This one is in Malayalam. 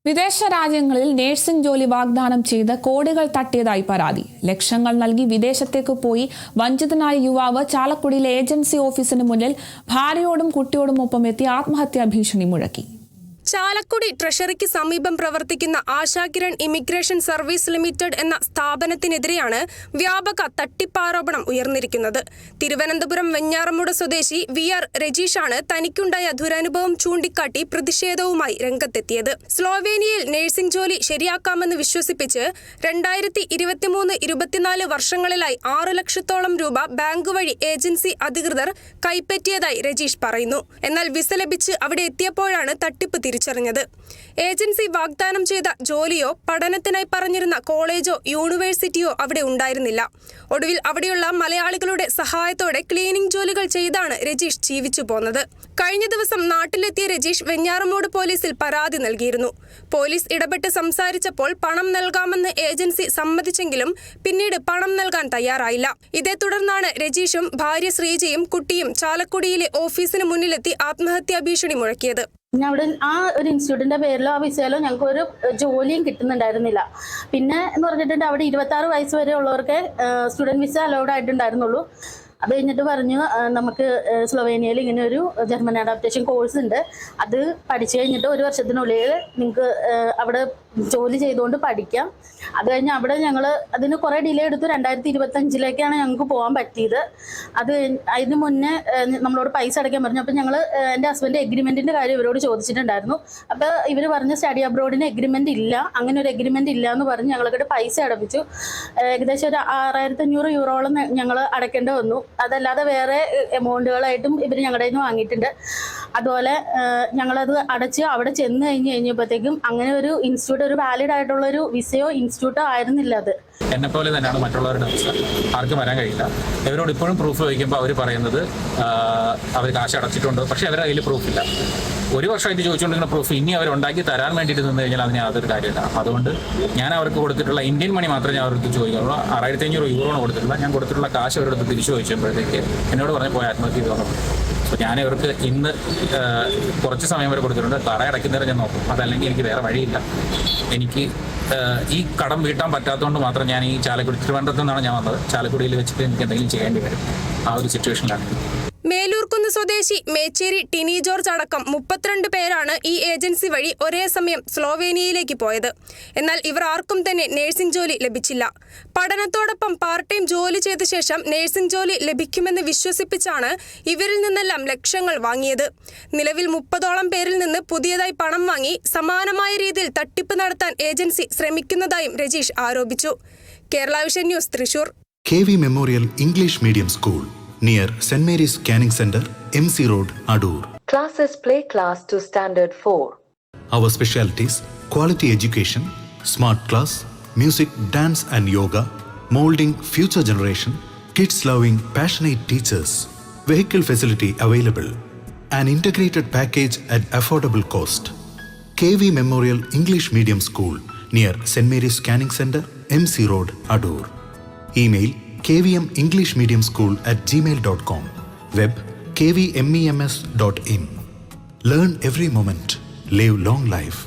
വിദേശ രാജ്യങ്ങളിൽ നഴ്സിംഗ് ജോലി വാഗ്ദാനം ചെയ്ത് കോടികൾ തട്ടിയതായി പരാതി. ലക്ഷങ്ങൾ നൽകി വിദേശത്തേക്ക് പോയി വഞ്ചിതനായ യുവാവ് ചാലക്കുടിയിലെ ഏജൻസി ഓഫീസിന് മുന്നിൽ ഭാര്യയോടും കുട്ടിയോടുമൊപ്പം എത്തി ആത്മഹത്യാ ഭീഷണി മുഴക്കി. ചാലക്കുടി ട്രഷറിക്ക് സമീപം പ്രവർത്തിക്കുന്ന ആശാകിരൺ ഇമിഗ്രേഷൻ സർവീസ് ലിമിറ്റഡ് എന്ന സ്ഥാപനത്തിനെതിരെയാണ് വ്യാപക തട്ടിപ്പാരോപണം ഉയർന്നിരിക്കുന്നത്. തിരുവനന്തപുരം വെഞ്ഞാറമൂട് സ്വദേശി VR രജീഷാണ് തനിക്കുണ്ടായ ദുരനുഭവം ചൂണ്ടിക്കാട്ടി പ്രതിഷേധവുമായി രംഗത്തെത്തിയത്. സ്ലോവേനിയയിൽ നഴ്സിംഗ് ജോലി ശരിയാക്കാമെന്ന് വിശ്വസിപ്പിച്ച് 2023-24 വർഷങ്ങളിലായി 6 ലക്ഷത്തോളം രൂപ ബാങ്ക് വഴി ഏജൻസി അധികൃതർ കൈപ്പറ്റിയതായി രജീഷ് പറയുന്നു. എന്നാൽ വിസ ലഭിച്ച് അവിടെ എത്തിയപ്പോഴാണ് തട്ടിപ്പ് തിരിച്ചറിഞ്ഞത്. ഏജൻസി വാഗ്ദാനം ചെയ്ത ജോലിയോ പഠനത്തിനായി പറഞ്ഞിരുന്ന കോളേജോ യൂണിവേഴ്സിറ്റിയോ അവിടെ ഉണ്ടായിരുന്നില്ല. ഒടുവിൽ അവിടെയുള്ള മലയാളികളുടെ സഹായത്തോടെ ക്ലീനിംഗ് ജോലികൾ ചെയ്താണ് രജീഷ് ജീവിച്ചു പോന്നത്. കഴിഞ്ഞ ദിവസം നാട്ടിലെത്തിയ രജീഷ് വെഞ്ഞാറമൂട് പോലീസിൽ പരാതി നൽകിയിരുന്നു. പോലീസ് ഇടപെട്ട് സംസാരിച്ചപ്പോൾ പണം നൽകാമെന്ന് ഏജൻസി സമ്മതിച്ചെങ്കിലും പിന്നീട് പണം നൽകാൻ തയ്യാറായില്ല. ഇതേ തുടർന്നാണ് രജീഷും ഭാര്യ ശ്രീജയും കുട്ടിയും ചാലക്കുടിയിലെ ഓഫീസിന് മുന്നിലെത്തി ആത്മഹത്യാ ഭീഷണി മുഴക്കിയത്. അവിടെ ആ ഒരു ഇൻസ്റ്റിറ്റ്യൂട്ടിന്റെ പേരിലോ ആ വിസയിലോ ഞങ്ങൾക്ക് ഒരു ജോലിയും കിട്ടുന്നുണ്ടായിരുന്നില്ല. പിന്നെ എന്ന് പറഞ്ഞിട്ടുണ്ട് അവിടെ 26 വയസ്സ് വരെ ഉള്ളവർക്ക് സ്റ്റുഡൻറ് വിസ അലൗഡ് ആയിട്ടുണ്ടായിരുന്നുള്ളൂ. അത് കഴിഞ്ഞിട്ട് പറഞ്ഞു നമുക്ക് സ്ലോവേനിയയിൽ ഇങ്ങനെ ഒരു ജർമ്മൻ അഡാപ്റ്റേഷൻ കോഴ്സ് ഉണ്ട്, അത് പഠിച്ചു കഴിഞ്ഞിട്ട് 1 വർഷത്തിനുള്ളിൽ നിങ്ങൾക്ക് അവിടെ ജോലി ചെയ്തുകൊണ്ട് പഠിക്കാം. അത് കഴിഞ്ഞ് അവിടെ ഞങ്ങൾ അതിന് കുറേ ഡിലേ എടുത്തു. 2025-ലേക്കാണ് ഞങ്ങൾക്ക് പോകാൻ പറ്റിയത്. അതിന് മുന്നേ നമ്മളോട് പൈസ അടയ്ക്കാൻ പറഞ്ഞു. അപ്പോൾ ഞങ്ങൾ എൻ്റെ ഹസ്ബൻഡ് എഗ്രിമെൻറ്റിൻ്റെ കാര്യം ഇവരോട് ചോദിച്ചിട്ടുണ്ടായിരുന്നു. അപ്പോൾ ഇവർ പറഞ്ഞ് സ്റ്റഡി അബ്രോഡിന് എഗ്രിമെൻ്റ് ഇല്ല, അങ്ങനെ ഒരു എഗ്രിമെൻ്റ് ഇല്ല എന്ന് പറഞ്ഞ് ഞങ്ങൾക്കിട്ട് പൈസ അടപ്പിച്ചു. ഏകദേശം ഒരു 6500 യൂറോളം ഞങ്ങൾ അടയ്ക്കേണ്ടി വന്നു. അതല്ലാതെ വേറെ എമൗണ്ടുകളായിട്ടും ഇവർ ഞങ്ങളുടെ നിന്ന് വാങ്ങിയിട്ടുണ്ട്. അതുപോലെ ഞങ്ങളത് അടച്ച് അവിടെ ചെന്ന് കഴിഞ്ഞപ്പോഴത്തേക്കും അങ്ങനെ ഒരു ഇൻസ്റ്റിറ്റ്യൂട്ട്, ഒരു വാലിഡ് ആയിട്ടുള്ള ഒരു വിസയോ ഇൻസ്റ്റിറ്റ്യൂട്ടോ ആയിരുന്നില്ല. അത് എന്നെ പോലെ തന്നെയാണ് മറ്റുള്ളവരുടെ വിസ, ആർക്കും വരാൻ കഴിയില്ല. ഇവരോട് ഇപ്പോഴും പ്രൂഫ് ചോദിക്കുമ്പോൾ അവർ പറയുന്നത് അവർ കാശ് അടച്ചിട്ടുണ്ട്, പക്ഷേ അവരുടെ കയ്യിൽ പ്രൂഫില്ല. 1 വർഷമായിട്ട് ചോദിച്ചുകൊണ്ടിരുന്ന പ്രൂഫ് ഇനി അവർ ഉണ്ടാക്കി തരാൻ വേണ്ടിയിട്ട് നിന്ന് കഴിഞ്ഞാൽ അതിന് യാതൊരു കാര്യമില്ല. അതുകൊണ്ട് ഞാൻ അവർക്ക് കൊടുത്തിട്ടുള്ള ഇന്ത്യൻ മണി മാത്രമേ ഞാൻ അവർക്ക് ചോദിക്കുള്ളൂ. 6500 യൂറോണ് കൊടുത്തിട്ടുള്ള. ഞാൻ കൊടുത്തിട്ടുള്ള കാശ് അവരുടെ തിരിച്ചു ചോദിച്ചപ്പോഴത്തേക്ക് എന്നോട് പറഞ്ഞ് പോയി ആത്മഹത്യ ചെയ്തു പറഞ്ഞു. അപ്പോൾ ഞാൻ ഇവർക്ക് ഇന്ന് കുറച്ച് സമയം വരെ കൊടുത്തിട്ടുണ്ട്. കട അടയ്ക്കുന്നവരെ ഞാൻ നോക്കും, അതല്ലെങ്കിൽ എനിക്ക് വേറെ വഴിയില്ല. എനിക്ക് ഈ കടം വീട്ടാൻ പറ്റാത്തതുകൊണ്ട് മാത്രം ഞാൻ ഈ ചാലക്കുടി, തിരുവനന്തപുരത്ത് നിന്നാണ് ഞാൻ വന്നത്. ചാലക്കുടിയിൽ വെച്ചിട്ട് എനിക്ക് എന്തെങ്കിലും ചെയ്യേണ്ടി വരും. ആ ഒരു സിറ്റുവേഷനിലാണ്. മേലൂർക്കുന്ന് സ്വദേശി മേച്ചേരി ടിനി ജോർജ് അടക്കം 32 പേരാണ് ഈ ഏജൻസി വഴി ഒരേ സമയം സ്ലോവേനിയയിലേക്ക് പോയത്. എന്നാൽ ഇവർ ആർക്കും തന്നെ നഴ്സിംഗ് ജോലി ലഭിച്ചില്ല. പഠനത്തോടൊപ്പം പാർട്ട് ടൈം ജോലി ചെയ്ത ശേഷം നഴ്സിംഗ് ജോലി ലഭിക്കുമെന്ന് വിശ്വസിപ്പിച്ചാണ് ഇവരിൽ നിന്നെല്ലാം ലക്ഷങ്ങൾ വാങ്ങിയത്. നിലവിൽ 30ഓളം പേരിൽ നിന്ന് പുതിയതായി പണം വാങ്ങി സമാനമായ രീതിയിൽ തട്ടിപ്പ് നടത്താൻ ഏജൻസി ശ്രമിക്കുന്നതായും രജീഷ് ആരോപിച്ചു. Kerala vision news, Thrissur. KV memorial English medium school near St. Mary's Canning Center, MC Road, Adur. Classes play class to standard 4. Our specialties: quality education, smart class, music, dance and yoga, molding future generation, kids loving passionate teachers, vehicle facility available, an integrated package at affordable cost. KV Memorial English Medium School near St. Mary's Canning Center, MC Road, Adur. Email kvmenglishmediumschool@gmail.com. Web kvmems.in. Learn every moment. Live long life.